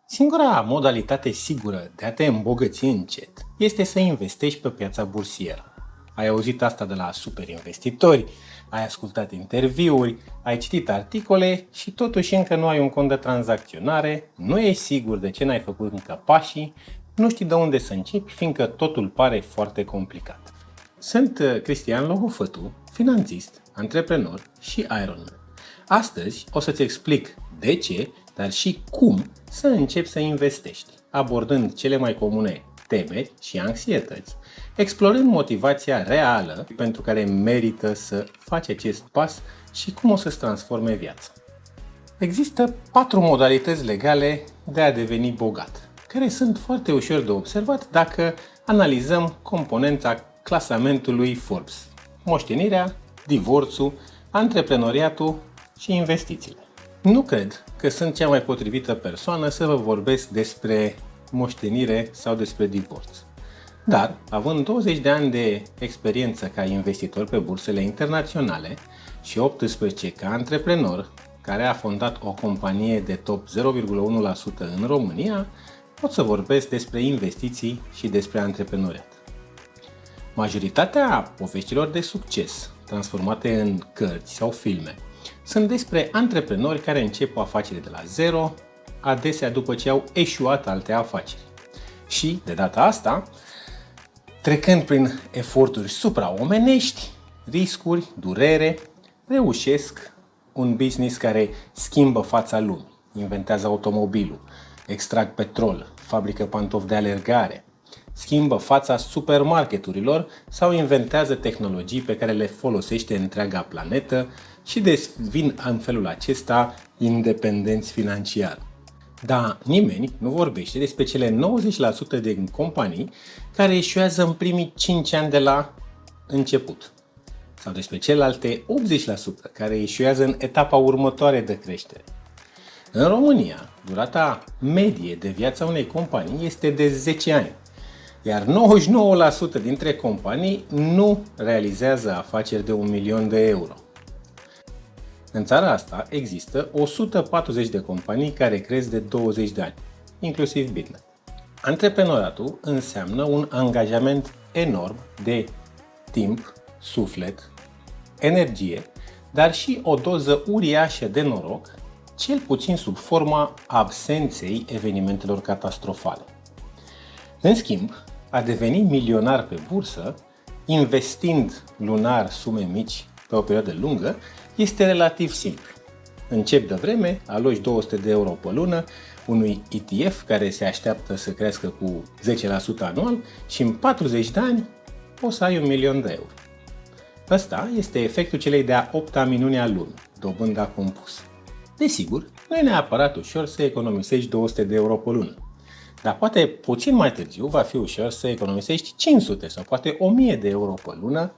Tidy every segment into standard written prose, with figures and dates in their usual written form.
Singura modalitate sigură de a te îmbogăți încet este să investești pe piața bursieră. Ai auzit asta de la superinvestitori, ai ascultat interviuri, ai citit articole și totuși încă nu ai un cont de tranzacționare, nu ești sigur de ce n-ai făcut încă pașii, nu știi de unde să începi, fiindcă totul pare foarte complicat. Sunt Cristian Lohofătu, finanțist, antreprenor și Ironman. Astăzi o să-ți explic de ce, dar și cum să începi să investești, abordând cele mai comune temeri și anxietăți, explorând motivația reală pentru care merită să faci acest pas și cum o să-ți transforme viața. Există 4 modalități legale de a deveni bogat, care sunt foarte ușor de observat dacă analizăm componența clasamentului Forbes: moștenirea, divorțul, antreprenoriatul și investițiile. Nu cred că sunt cea mai potrivită persoană să vă vorbesc despre moștenire sau despre divorț. Dar, având 20 de ani de experiență ca investitor pe bursele internaționale și 18 ca antreprenor, care a fondat o companie de top 0,1% în România, pot să vorbesc despre investiții și despre antreprenoriat. Majoritatea poveștilor de succes, transformate în cărți sau filme, sunt despre antreprenori care încep o afacere de la zero, adesea după ce au eșuat alte afaceri. Și, de data asta, trecând prin eforturi supraomenești, riscuri, durere, reușesc un business care schimbă fața lumii. Inventează automobilul, extrag petrol, fabrică pantofi de alergare, schimbă fața supermarketurilor sau inventează tehnologii pe care le folosește întreaga planetă și devin în felul acesta independenți financiar. Dar nimeni nu vorbește despre cele 90% de companii care eșuează în primii 5 ani de la început. Sau despre celelalte 80% care eșuează în etapa următoare de creștere. În România, durata medie de viața unei companii este de 10 ani, iar 99% dintre companii nu realizează afaceri de 1 milion de euro. În țara asta există 140 de companii care cresc de 20 de ani, inclusiv Bitnet. Antreprenoriatul înseamnă un angajament enorm de timp, suflet, energie, dar și o doză uriașă de noroc, cel puțin sub forma absenței evenimentelor catastrofale. În schimb, a deveni milionar pe bursă, investind lunar sume mici pe o perioadă lungă, este relativ simplu. Începi de vreme, aloci 200 de euro pe lună unui ETF care se așteaptă să crească cu 10% anual și în 40 de ani o să ai 1 milion de euro. Ăsta este efectul celei de-a 8-a minune a lunii, dobânda compusă. Desigur, nu e neapărat ușor să economisești 200 de euro pe lună, dar poate puțin mai târziu va fi ușor să economisești 500 sau poate 1000 de euro pe lună,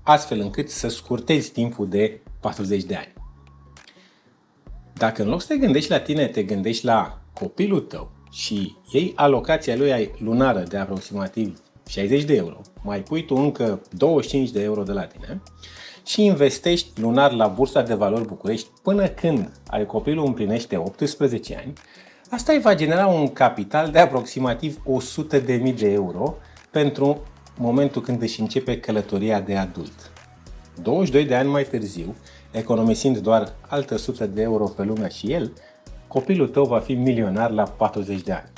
astfel încât să scurtezi timpul de 40 de ani. Dacă în loc să te gândești la tine, te gândești la copilul tău și iei alocația lui lunară de aproximativ 60 de euro, mai pui tu încă 25 de euro de la tine și investești lunar la Bursa de Valori București până când ai copilul împlinește 18 ani, asta îi va genera un capital de aproximativ 100.000 de euro pentru momentul când își începe călătoria de adult. 22 de ani mai târziu, economisind doar altă 100 de euro pe lună și el, copilul tău va fi milionar la 40 de ani.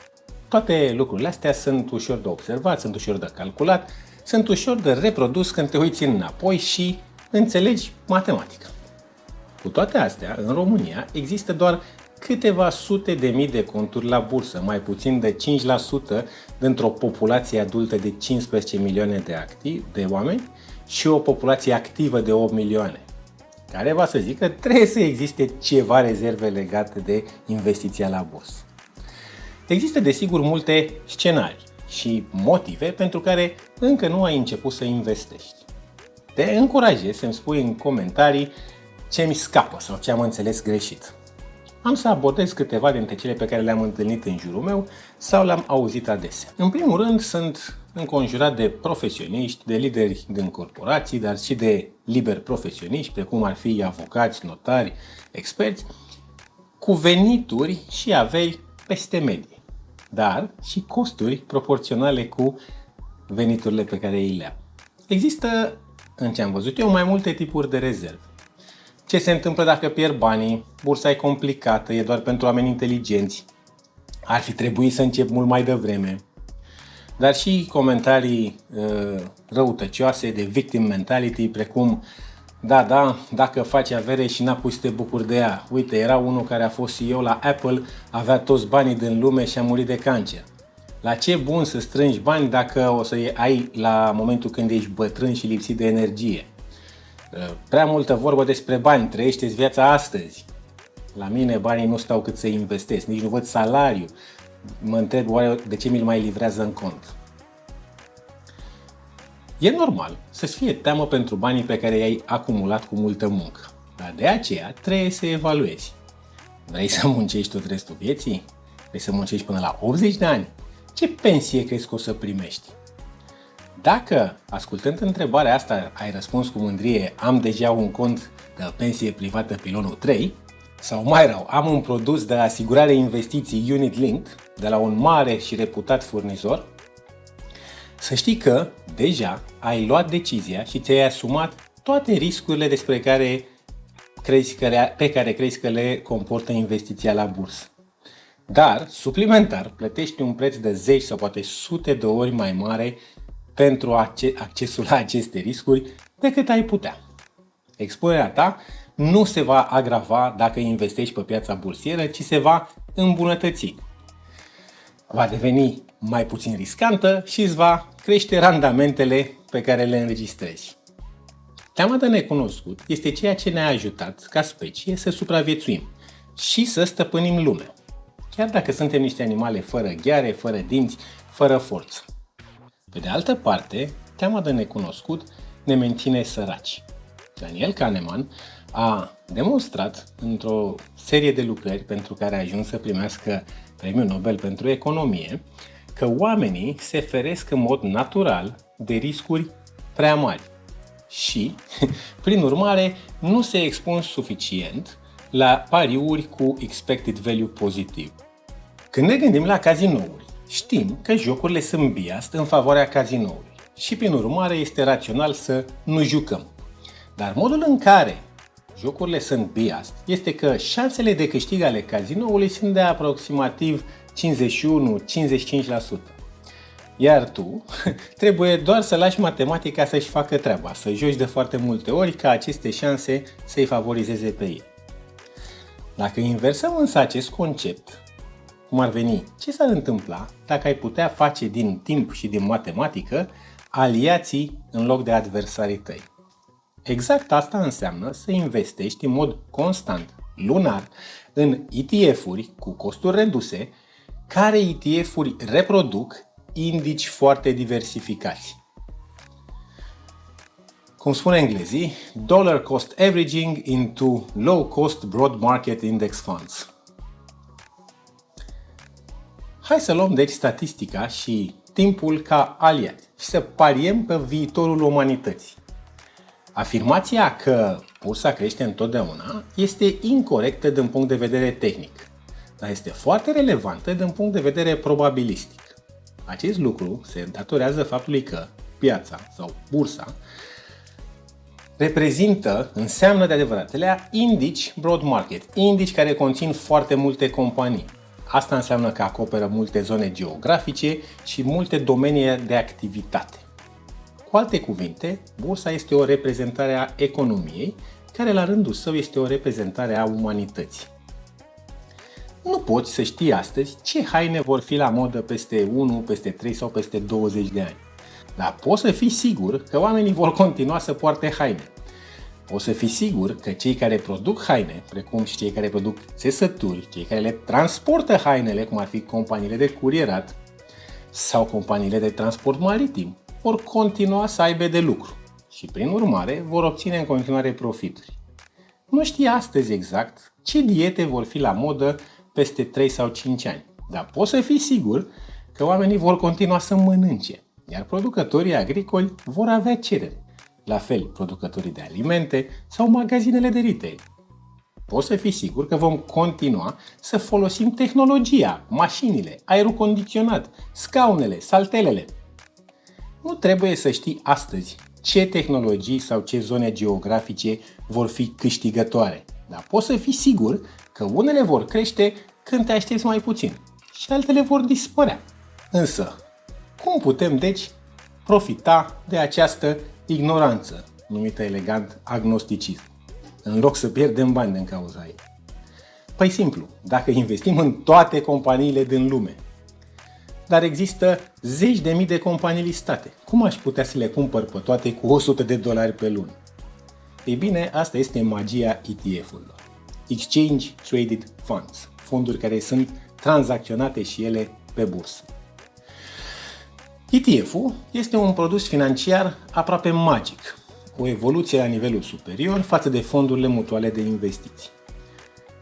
Toate lucrurile astea sunt ușor de observat, sunt ușor de calculat, sunt ușor de reprodus când te uiți înapoi și înțelegi matematica. Cu toate astea, în România există doar câteva sute de mii de conturi la bursă, mai puțin de 5% dintr-o populație adultă de 15 milioane de oameni și o populație activă de 8 milioane, care va să zică că trebuie să existe ceva rezerve legate de investiția la bursă. Există desigur multe scenarii și motive pentru care încă nu ai început să investești. Te încurajez să-mi spui în comentarii ce mi scapă sau ce am înțeles greșit. Am să abordez câteva dintre cele pe care le-am întâlnit în jurul meu sau le-am auzit adesea. În primul rând, sunt înconjurat de profesioniști, de lideri din corporații, dar și de liberi profesioniști, precum ar fi avocați, notari, experți, cu venituri și averi peste medie. dar și costuri proporționale cu veniturile pe care ei le au. Există, în ce am văzut eu, mai multe tipuri de rezerve. Ce se întâmplă dacă pierd banii? Bursa e complicată, e doar pentru oameni inteligenți. Ar fi trebuit să încep mult mai devreme. Dar și comentarii răutăcioase de victim mentality, precum dacă faci avere și n-a să te bucuri de ea. Uite, era unul care a fost CEO la Apple, avea toți banii din lume și a murit de cancer. La ce bun să strângi bani dacă o să ai la momentul când ești bătrân și lipsit de energie? Prea multă vorbă despre bani, trăiește-ți viața astăzi. La mine banii nu stau cât să investesc, nici nu văd salariu. Mă întreb oare de ce mi-l mai livrează în cont. E normal să-ți fie teamă pentru banii pe care i-ai acumulat cu multă muncă, dar de aceea trebuie să evaluezi. Vrei să muncești tot restul vieții? Vrei să muncești până la 80 de ani? Ce pensie crezi că o să primești? Dacă, ascultând întrebarea asta, ai răspuns cu mândrie, am deja un cont de pensie privată pilonul 3, sau mai rău, am un produs de asigurare investiții Unit Linked de la un mare și reputat furnizor, să știi că deja ai luat decizia și ți-ai asumat toate riscurile pe care crezi că le comportă investiția la bursă. Dar, suplimentar, plătești un preț de 10 sau poate sute de ori mai mare pentru accesul la aceste riscuri decât ai putea. Expunerea ta nu se va agrava dacă investești pe piața bursieră, ci se va îmbunătăți. Va deveni mai puțin riscantă și îți va crește randamentele pe care le înregistrezi. Teama de necunoscut este ceea ce ne-a ajutat ca specie să supraviețuim și să stăpânim lumea. Chiar dacă suntem niște animale fără gheare, fără dinți, fără forță. Pe de altă parte, teama de necunoscut ne menține săraci. Daniel Kahneman a demonstrat într-o serie de lucrări pentru care a ajuns să primească Premiul Nobel pentru economie că oamenii se feresc în mod natural de riscuri prea mari și, prin urmare, nu se expun suficient la pariuri cu expected value pozitiv. Când ne gândim la cazinouri, știm că jocurile sunt biased în favoarea cazinoului și, prin urmare, este rațional să nu jucăm. Dar modul în care jocurile sunt biased este că șansele de câștig ale cazinoului sunt de aproximativ 51-55%. Iar tu trebuie doar să lași matematica să-și facă treaba, să joci de foarte multe ori ca aceste șanse să-i favorizeze pe ei. Dacă inversăm însă acest concept, cum ar veni, ce s-ar întâmpla dacă ai putea face din timp și din matematică aliații în loc de adversarii tăi? Exact asta înseamnă să investești în mod constant, lunar, în ETF-uri cu costuri reduse, care ETF-uri reproduc indici foarte diversificați. Cum spune englezii, dollar cost averaging into low cost broad market index funds. Hai să luăm deci statistica și timpul ca aliat și să pariem pe viitorul umanității. Afirmația că bursa crește întotdeauna este incorectă din punct de vedere tehnic, dar este foarte relevantă din punct de vedere probabilistic. Acest lucru se datorează faptului că piața sau bursa înseamnă de adevăratele indici broad market, indici care conțin foarte multe companii. Asta înseamnă că acoperă multe zone geografice și multe domenii de activitate. Cu alte cuvinte, bursa este o reprezentare a economiei, care la rândul său este o reprezentare a umanității. Nu poți să știi astăzi ce haine vor fi la modă peste 1, peste 3 sau peste 20 de ani. Dar poți să fii sigur că oamenii vor continua să poarte haine. Poți să fii sigur că cei care produc haine, precum și cei care produc țesături, cei care le transportă hainele, cum ar fi companiile de curierat sau companiile de transport maritim, vor continua să aibă de lucru și, prin urmare, vor obține în continuare profituri. Nu știi astăzi exact ce diete vor fi la modă peste 3 sau 5 ani, dar poți să fii sigur că oamenii vor continua să mănânce, iar producătorii agricoli vor avea cerere. La fel, producătorii de alimente sau magazinele de retail. poți să fii sigur că vom continua să folosim tehnologia, mașinile, aerul condiționat, scaunele, saltelele. Nu trebuie să știi astăzi ce tehnologii sau ce zone geografice vor fi câștigătoare, dar poți să fii sigur că unele vor crește când te aștepți mai puțin și altele vor dispărea. Însă, cum putem, deci, profita de această ignoranță, numită elegant agnosticism, în loc să pierdem bani din cauza ei? Păi simplu, dacă investim în toate companiile din lume, dar există zeci de mii de companii listate, cum aș putea să le cumpăr pe toate cu $100 pe lună? Ei bine, asta este magia ETF-urilor. Exchange Traded Funds, fonduri care sunt tranzacționate și ele pe bursă. ETF-ul este un produs financiar aproape magic, o evoluție la nivelul superior față de fondurile mutuale de investiții.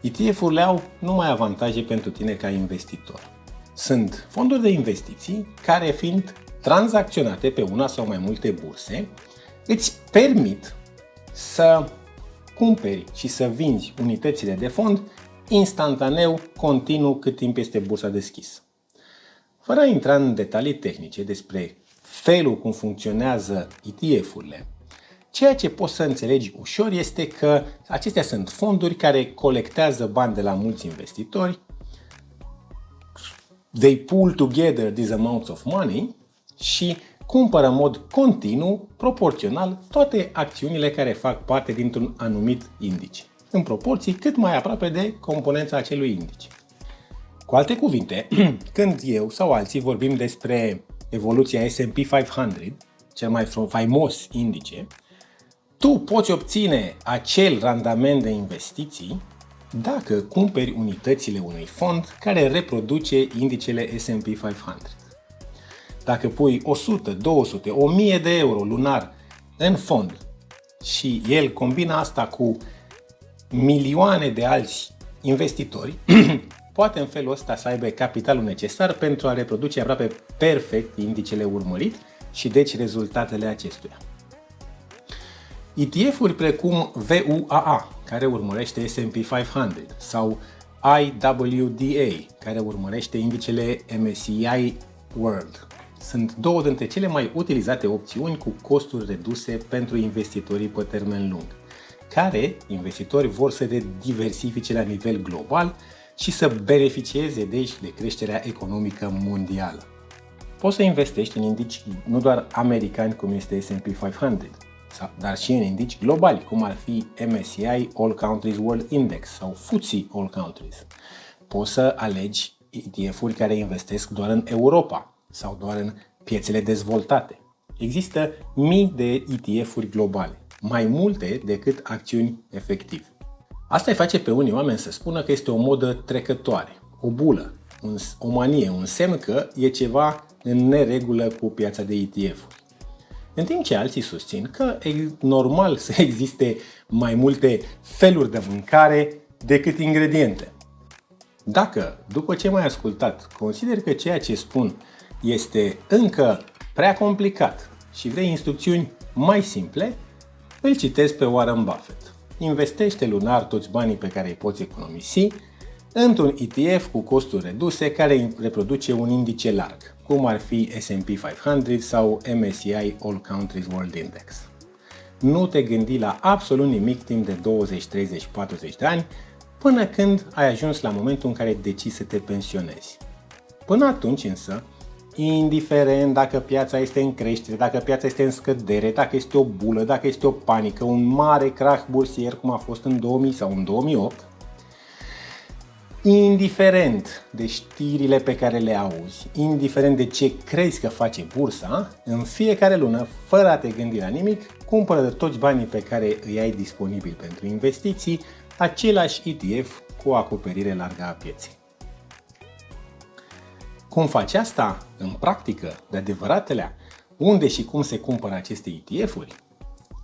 ETF-urile au numai avantaje pentru tine ca investitor. Sunt fonduri de investiții care, fiind tranzacționate pe una sau mai multe burse, îți permit să cumperi și să vinzi unitățile de fond instantaneu, continuu, cât timp este bursa deschisă. Fără a intra în detalii tehnice despre felul cum funcționează ETF-urile, ceea ce poți să înțelegi ușor este că acestea sunt fonduri care colectează bani de la mulți investitori. They pull together these amounts of money și cumpără în mod continuu, proporțional, toate acțiunile care fac parte dintr-un anumit indice, în proporții cât mai aproape de componența acelui indice. Cu alte cuvinte, când eu sau alții vorbim despre evoluția S&P 500, cel mai faimos indice, tu poți obține acel randament de investiții dacă cumperi unitățile unui fond care reproduce indicele S&P 500. Dacă pui 100, 200, 1000 de euro lunar în fond și el combină asta cu milioane de alți investitori, poate în felul ăsta să aibă capitalul necesar pentru a reproduce aproape perfect indicele urmărit și deci rezultatele acestuia. ETF-uri precum VUAA, care urmărește S&P 500, sau IWDA, care urmărește indicele MSCI World, sunt două dintre cele mai utilizate opțiuni cu costuri reduse pentru investitorii pe termen lung, care investitori vor să se diversifice la nivel global și să beneficieze deci de creșterea economică mondială. Poți să investești în indici nu doar americani cum este S&P 500, dar și în indici globali, cum ar fi MSCI All Countries World Index sau FTSE All Countries. Poți să alegi ETF-uri care investesc doar în Europa sau doar în piețele dezvoltate. Există mii de ETF-uri globale, mai multe decât acțiuni efective. Asta îi face pe unii oameni să spună că este o modă trecătoare, o bulă, o manie, un semn că e ceva în neregulă cu piața de ETF-uri. În timp ce alții susțin că e normal să existe mai multe feluri de mâncare decât ingrediente. Dacă, după ce m-ai ascultat, consider că ceea ce spun este încă prea complicat și vrei instrucțiuni mai simple, îl citesc pe Warren Buffett. Investește lunar toți banii pe care îi poți economisi într-un ETF cu costuri reduse care reproduce un indice larg, cum ar fi S&P 500 sau MSCI All Countries World Index. Nu te gândi la absolut nimic timp de 20, 30, 40 de ani până când ai ajuns la momentul în care decizi să te pensionezi. Până atunci însă, indiferent dacă piața este în creștere, dacă piața este în scădere, dacă este o bulă, dacă este o panică, un mare krach bursier cum a fost în 2000 sau în 2008, indiferent de știrile pe care le auzi, indiferent de ce crezi că face bursa, în fiecare lună, fără a te gândi la nimic, cumpără de toți banii pe care îi ai disponibil pentru investiții, același ETF cu o acoperire largă a pieței. Cum faci asta în practică, de adevăratelea, unde și cum se cumpără aceste ETF-uri?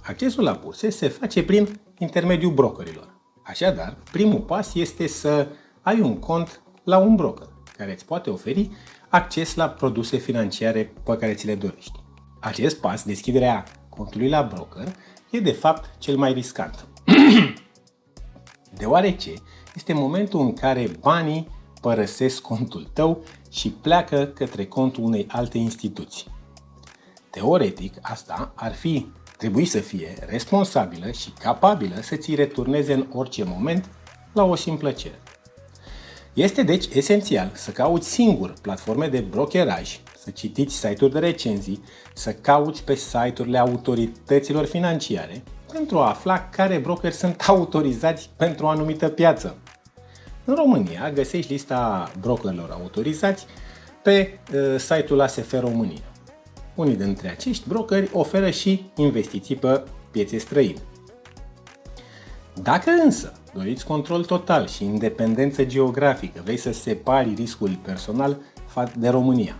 Accesul la burse se face prin intermediul brokerilor. Așadar, primul pas este să ai un cont la un broker, care îți poate oferi acces la produse financiare pe care ți le dorești. Acest pas, deschiderea contului la broker, e de fapt cel mai riscant. deoarece este momentul în care banii părăsesc contul tău și pleacă către contul unei alte instituții. Teoretic, asta ar trebui să fie responsabilă și capabilă să ți returneze în orice moment la o simplă cerere. Este deci esențial să cauți singur platforme de brokeraj, să citiți site-uri de recenzii, să cauți pe site-urile autorităților financiare pentru a afla care brokeri sunt autorizați pentru o anumită piață. În România găsești lista brokerilor autorizați pe site-ul ASF România. Unii dintre acești brokeri oferă și investiții pe piețe străine. Dacă însă doriți control total și independență geografică, vrei să separi riscul personal de România,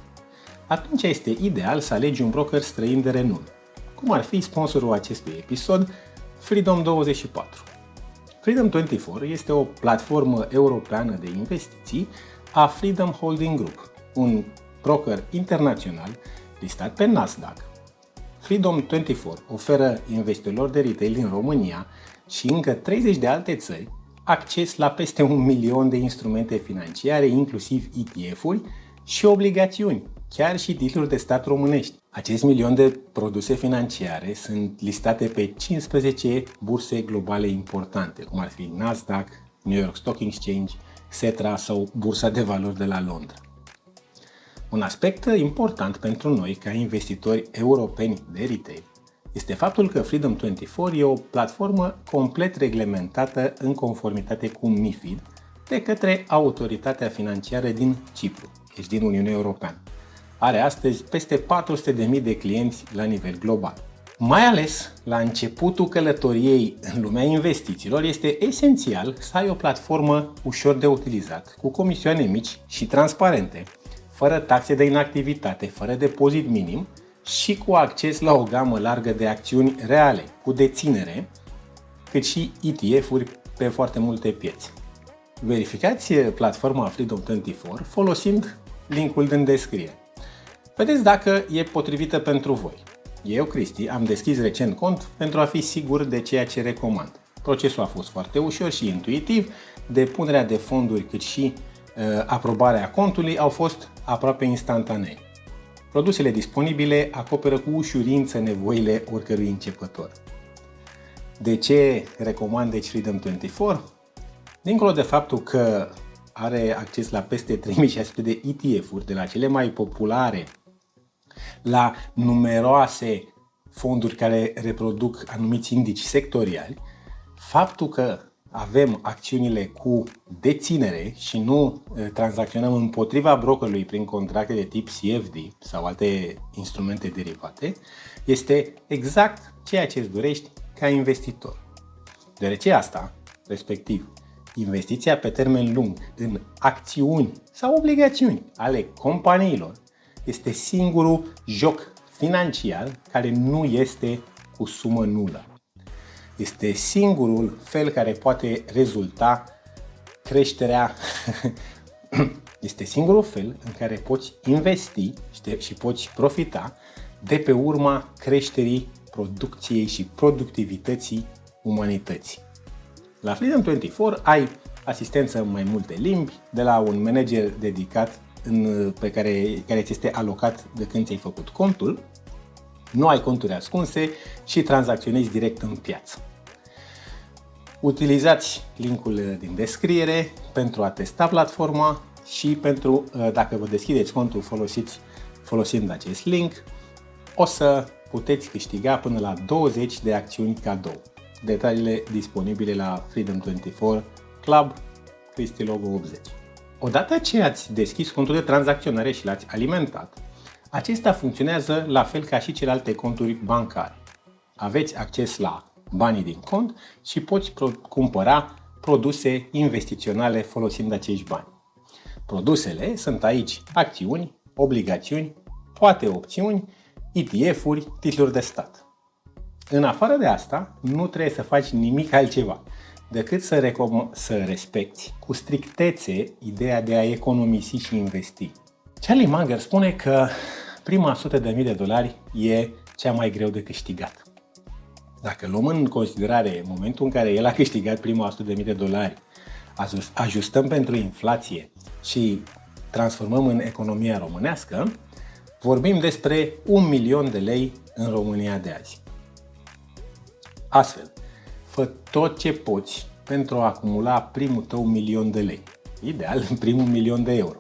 atunci este ideal să alegi un broker străin de renume, cum ar fi sponsorul acestui episod, Freedom24. Freedom24 este o platformă europeană de investiții a Freedom Holding Group, un broker internațional listat pe Nasdaq. Freedom24 oferă investitorilor de retail din România și încă 30 de alte țări acces la peste 1 milion de instrumente financiare, inclusiv ETF-uri și obligațiuni, chiar și titluri de stat românești. Acest milion de produse financiare sunt listate pe 15 burse globale importante, cum ar fi Nasdaq, New York Stock Exchange, Xetra sau Bursa de Valori de la Londra. Un aspect important pentru noi ca investitori europeni de retail este faptul că Freedom24 e o platformă complet reglementată în conformitate cu MiFID de către Autoritatea Financiară din Cipru, deci din Uniunea Europeană. Are astăzi peste 400.000 de clienți la nivel global. Mai ales la începutul călătoriei în lumea investițiilor, este esențial să ai o platformă ușor de utilizat, cu comisioane mici și transparente, fără taxe de inactivitate, fără depozit minim și cu acces la o gamă largă de acțiuni reale, cu deținere, cât și ETF-uri pe foarte multe piețe. Verificați platforma Freedom24 folosind linkul din descriere. Vedeți dacă e potrivită pentru voi. Eu, Cristi, am deschis recent cont pentru a fi sigur de ceea ce recomand. Procesul a fost foarte ușor și intuitiv, depunerea de fonduri cât și aprobarea contului au fost aproape instantanee. Produsele disponibile acoperă cu ușurință nevoile oricărui începător. De ce recomand deci Freedom24? Dincolo de faptul că are acces la peste 3600 de ETF-uri, de la cele mai populare la numeroase fonduri care reproduc anumiți indici sectoriali, faptul că avem acțiunile cu deținere și nu tranzacționăm împotriva brokerului prin contracte de tip CFD sau alte instrumente derivate, este exact ceea ce îți dorești ca investitor. Deoarece asta, respectiv investiția pe termen lung în acțiuni sau obligațiuni ale companiilor, este singurul joc financiar care nu este cu sumă nulă. Este singurul fel care poate rezulta creșterea. Este singurul fel în care poți investi și poți profita de pe urma creșterii producției și productivității umanității. La Freedom24 ai asistență în mai multe limbi, de la un manager dedicat care ți este alocat de când ți-ai făcut contul, nu ai conturi ascunse și tranzacționezi direct în piață. Utilizați linkul din descriere pentru a testa platforma și pentru, dacă vă deschideți contul folosind acest link, o să puteți câștiga până la 20 de acțiuni cadou. Detaliile disponibile la Freedom24 Club Cristi Logo 80. Odată ce ați deschis contul de tranzacționare și l-ați alimentat, acesta funcționează la fel ca și celelalte conturi bancare. Aveți acces la banii din cont și poți cumpăra produse investiționale folosind acești bani. Produsele sunt aici acțiuni, obligațiuni, poate opțiuni, ETF-uri, titluri de stat. În afară de asta, nu trebuie să faci nimic altceva decât să respecti cu strictețe ideea de a economisi și investi. Charlie Munger spune că prima $100.000 e cea mai greu de câștigat. Dacă luăm în considerare momentul în care el a câștigat prima $100.000, ajustăm pentru inflație și transformăm în economia românească, vorbim despre 1.000.000 de lei în România de azi. Astfel, fă tot ce poți pentru a acumula primul tău 1.000.000 de lei. Ideal, primul 1.000.000 de euro.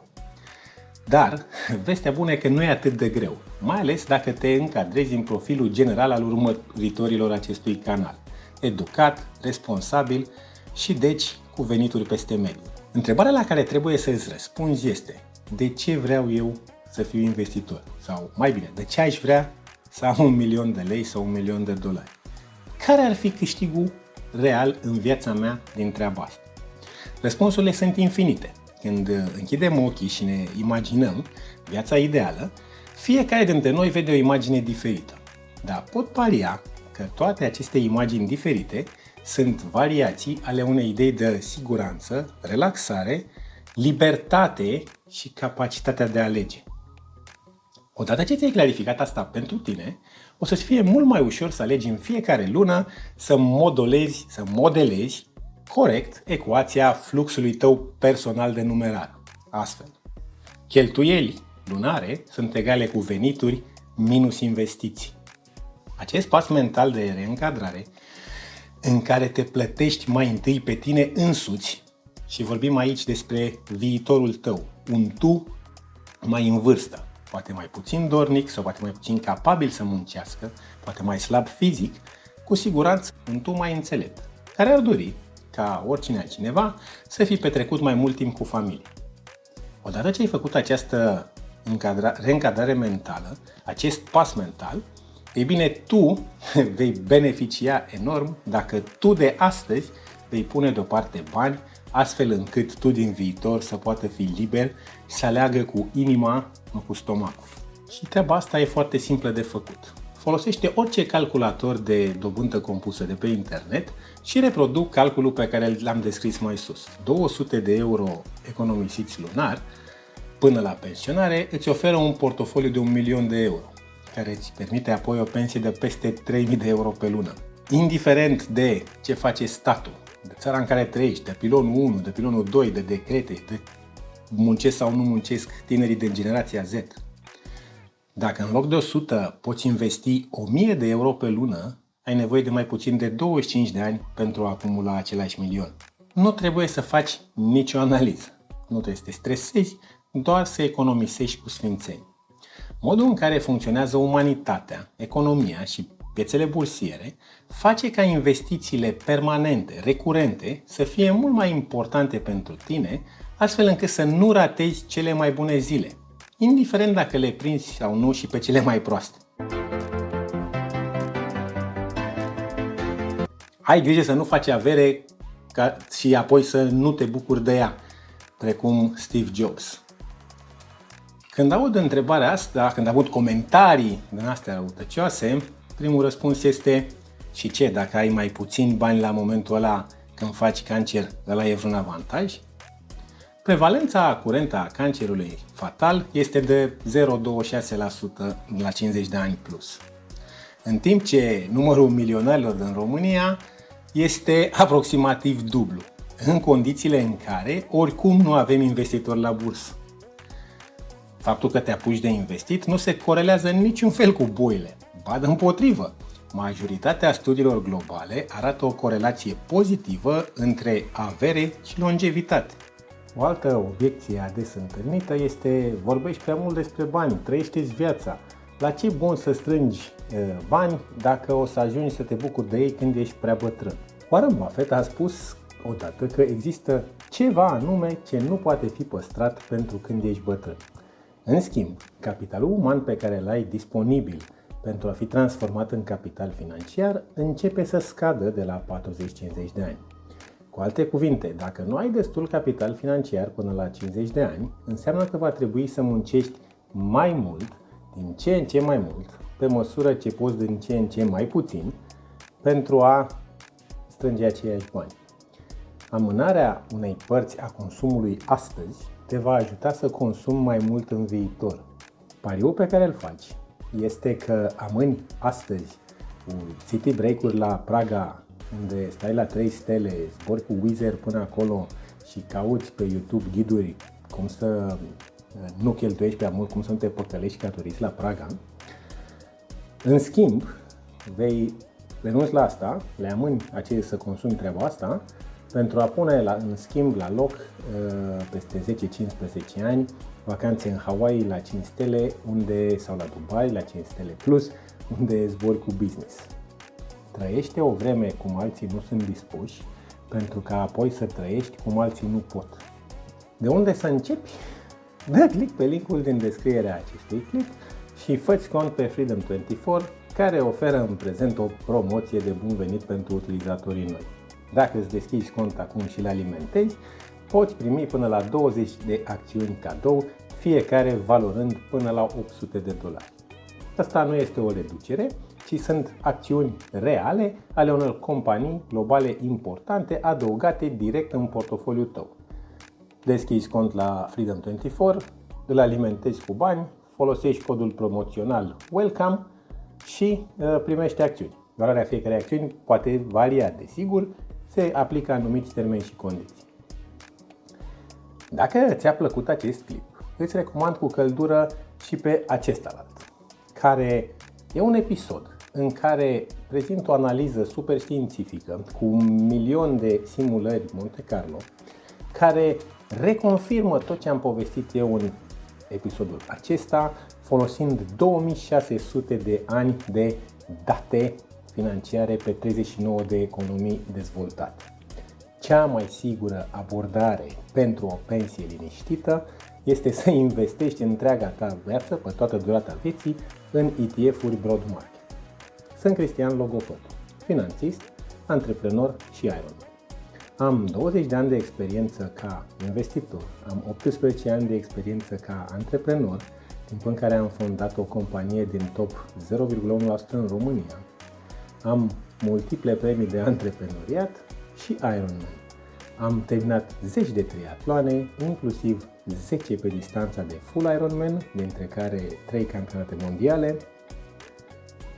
Dar, vestea bună e că nu e atât de greu, mai ales dacă te încadrezi în profilul general al urmăritorilor acestui canal. Educat, responsabil și deci cu venituri peste medie. Întrebarea la care trebuie să îți răspunzi este: de ce vreau eu să fiu investitor? Sau mai bine, de ce aș vrea să am 1.000.000 de lei sau $1.000.000? Care ar fi câștigul real în viața mea din treaba asta? Răspunsurile sunt infinite. Când închidem ochii și ne imaginăm viața ideală, fiecare dintre noi vede o imagine diferită. Dar pot paria că toate aceste imagini diferite sunt variații ale unei idei de siguranță, relaxare, libertate și capacitatea de a alege. Odată ce ți-ai clarificat asta pentru tine, o să-ți fie mult mai ușor să alegi în fiecare lună să modelezi corect ecuația fluxului tău personal de numerar. Astfel, cheltuieli lunare sunt egale cu venituri minus investiții. Acest pas mental de reîncadrare, în care te plătești mai întâi pe tine însuți, și vorbim aici despre viitorul tău, un tu mai în vârstă, poate mai puțin dornic sau poate mai puțin capabil să muncească, poate mai slab fizic, cu siguranță un tu mai înțelept, care ar dori, ca oricine altcineva, să fi petrecut mai mult timp cu familie. Odată ce ai făcut această reîncadrare mentală, acest pas mental, ei bine, tu vei beneficia enorm dacă tu de astăzi vei pune deoparte bani, astfel încât tu din viitor să poată fi liber și să aleagă cu inima, nu cu stomacul. Și treaba asta e foarte simplă de făcut. Folosește orice calculator de dobândă compusă de pe internet și reproduc calculul pe care l-am descris mai sus. 200 de euro economisiți lunar până la pensionare îți oferă un portofoliu de 1.000.000 de euro, care îți permite apoi o pensie de peste 3.000 de euro pe lună. Indiferent de ce face statul, de țara în care trăiești, de pilonul 1, de pilonul 2, de decrete, de muncesc sau nu muncesc tinerii din generația Z. Dacă în loc de 100 poți investi 1.000 de euro pe lună, ai nevoie de mai puțin de 25 de ani pentru a acumula același milion. Nu trebuie să faci nicio analiză, nu trebuie să te stresezi, doar să economisești cu sfințenie. Modul în care funcționează umanitatea, economia și piețele bursiere face ca investițiile permanente, recurente, să fie mult mai importante pentru tine, astfel încât să nu ratezi cele mai bune zile, indiferent dacă le prinzi sau nu și pe cele mai proaste. Ai grijă să nu faci avere și apoi să nu te bucuri de ea, precum Steve Jobs. Când aud întrebarea asta, când aud comentarii din astea răutăcioase, primul răspuns este: și ce, dacă ai mai puțin bani la momentul ăla când faci cancer, ăla e vreun avantaj? Prevalența curentă a cancerului fatal este de 0,26% la 50 de ani plus. În timp ce numărul milionarilor din România este aproximativ dublu, în condițiile în care oricum nu avem investitori la bursă. Faptul că te apuci de investit nu se corelează în niciun fel cu boile, ba dimpotrivă. Majoritatea studiilor globale arată o corelație pozitivă între avere și longevitate. O altă obiecție ades întâlnită este: vorbești prea mult despre bani, trăiește-ți viața. La ce bun să strângi bani dacă o să ajungi să te bucuri de ei când ești prea bătrân? Warren Buffett a spus odată că există ceva anume ce nu poate fi păstrat pentru când ești bătrân. În schimb, capitalul uman pe care îl ai disponibil pentru a fi transformat în capital financiar începe să scadă de la 40-50 de ani. Cu alte cuvinte, dacă nu ai destul capital financiar până la 50 de ani, înseamnă că va trebui să muncești mai mult, din ce în ce mai mult, pe măsură ce poți din ce în ce mai puțin, pentru a strânge aceiași bani. Amânarea unei părți a consumului astăzi te va ajuta să consumi mai mult în viitor. Pariul pe care îl faci este că amâni astăzi cu city break-uri la Praga, unde stai la 3 stele, zbori cu Wizz Air până acolo și cauți pe YouTube ghiduri cum să nu cheltuiești prea mult, cum să nu te păcălești ca turist la Praga. În schimb, vei renunți la asta, le amâni să consumi treaba asta, pentru a pune în schimb la loc peste 10-15 ani vacanțe în Hawaii la 5 stele sau la Dubai la 5 stele plus, unde zbori cu business. Trăiește o vreme cum alții nu sunt dispuși, pentru ca apoi să trăiești cum alții nu pot. De unde să începi? Dă click pe linkul din descrierea acestui clip și fă-ți cont pe Freedom24, care oferă în prezent o promoție de bun venit pentru utilizatorii noi. Dacă îți deschizi cont acum și le alimentezi, poți primi până la 20 de acțiuni cadou, fiecare valorând până la $800. Asta nu este o reducere, ci sunt acțiuni reale ale unor companii globale importante adăugate direct în portofoliul tău. Deschizi cont la Freedom24, îl alimentezi cu bani, folosești codul promoțional WELCOME și primești acțiuni. Valoarea fiecarei acțiuni poate varia, desigur, se aplică anumiți termeni și condiții. Dacă ți-a plăcut acest clip, îți recomand cu căldură și pe acesta, care e un episod în care prezint o analiză super științifică cu 1.000.000 de simulări Monte Carlo, care reconfirmă tot ce am povestit eu în episodul acesta, folosind 2600 de ani de date financiare pe 39 de economii dezvoltate. Cea mai sigură abordare pentru o pensie liniștită este să investești întreaga ta viață, pe toată durata vieții, în ETF-uri broad market. Sunt Cristian Logofotu, finanțist, antreprenor și Ironman. Am 20 de ani de experiență ca investitor, am 18 ani de experiență ca antreprenor, timp în care am fondat o companie din top 0,1% în România. Am multiple premii de antreprenoriat și Ironman. Am terminat 10 de triatloane, inclusiv 10 pe distanța de full Ironman, dintre care 3 campionate mondiale,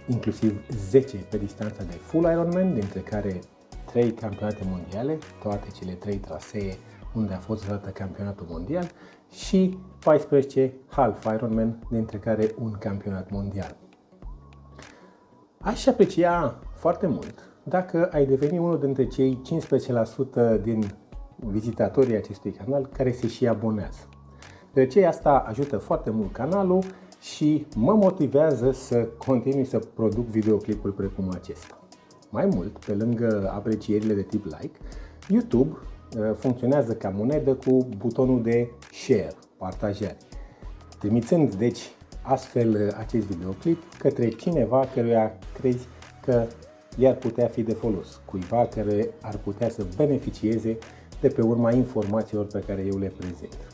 inclusiv 10 pe distanța de full Ironman, dintre care 3 campionate mondiale, toate cele 3 trasee unde a fost dată campionatul mondial, și 14 half Ironman, dintre care un campionat mondial. Aș aprecia foarte mult dacă ai deveni unul dintre cei 15% din vizitatorii acestui canal care se și abonează. Deoarece asta ajută foarte mult canalul și mă motivează să continui să produc videoclipuri precum acesta. Mai mult, pe lângă aprecierile de tip like, YouTube funcționează ca monedă cu butonul de share, partajare, trimițând deci astfel acest videoclip către cineva căruia crezi că i-ar putea fi de folos, cuiva care ar putea să beneficieze de pe urma informațiilor pe care eu le prezint.